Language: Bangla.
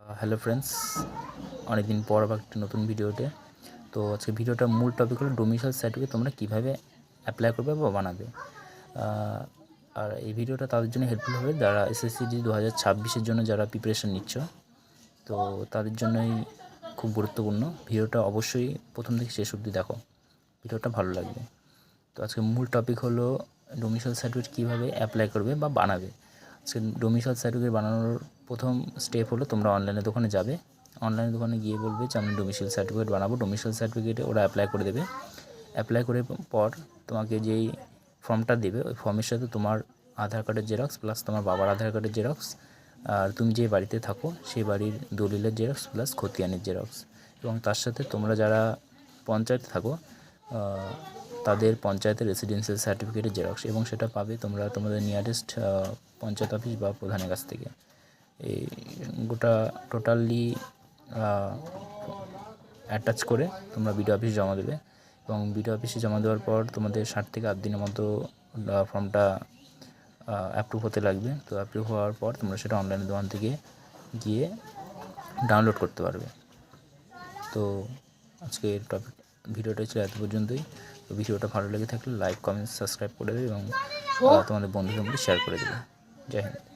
হ্যালো ফ্রেন্ডস, অনেক দিন পর আবার একটি নতুন ভিডিওতে। তো আজকে ভিডিওটার মূল টপিক হলো ডোমিসাইল সার্টিফিকেট তোমরা কীভাবে অ্যাপ্লাই করবে বা বানাবে। আর এই ভিডিওটা তাদের জন্য হেল্পফুল হবে যারা এসএসসিজি 2026-এর জন্য যারা প্রিপারেশান নিচ্ছ, তো তাদের জন্যই খুব গুরুত্বপূর্ণ। ভিডিওটা অবশ্যই প্রথম থেকে শেষ অবধি দেখো, ভিডিওটা ভালো লাগবে। তো আজকে মূল টপিক হলো ডোমিসাইল সার্টিফিকেট কীভাবে অ্যাপ্লাই করবে বা বানাবে। আজকে ডোমিসাইল সার্টিফিকেট বানানোর প্রথম স্টেপ হলো তোমরা অনলাইনে দোকানে যাবে। অনলাইনে দোকানে গিয়ে বলবে যে আমি ডোমিসাইল সার্টিফিকেট বানাবো। ডোমিসাইল সার্টিফিকেটে ওরা অ্যাপ্লাই করে দেবে। অ্যাপ্লাই করে পর তোমাকে যেই ফর্মটা দেবে ওই ফর্মের সাথে তোমার আধার কার্ডের জেরক্স প্লাস তোমার বাবার আধার কার্ডের জেরক্স, আর তুমি যে বাড়িতে থাকো সেই বাড়ির দলিলের জেরক্স প্লাস খতিয়ানের জেরক্স, এবং তার সাথে তোমরা যারা পঞ্চায়েতে থাকো তাদের পঞ্চায়েতের রেসিডেন্সিয়াল সার্টিফিকেটের জেরক্স, এবং সেটা পাবে তোমরা তোমাদের নিয়ারেস্ট পঞ্চায়েত অফিস বা প্রধানের কাছ থেকে। এই গোটা টোটালি অ্যাটাচ করে তোমরা বিডিও অফিসে জমা দেবে, এবং বিডিও অফিসে জমা দেওয়ার পর তোমাদের 60 থেকে 8 দিনের মতো ফর্মটা অ্যাপ্রুভ হতে লাগবে। তো অ্যাপ্রুভ হওয়ার পর তোমরা সেটা অনলাইনে দোকান থেকে গিয়ে ডাউনলোড করতে পারবে। তো আজকে ভিডিওটা ছিল এত পর্যন্তই। তো ভিডিওটা ভালো লেগে থাকলে লাইক, কমেন্ট, সাবস্ক্রাইব করে দেবে এবং তোমাদের বন্ধুদের মধ্যে শেয়ার করে দেবে। জয় হিন্দ।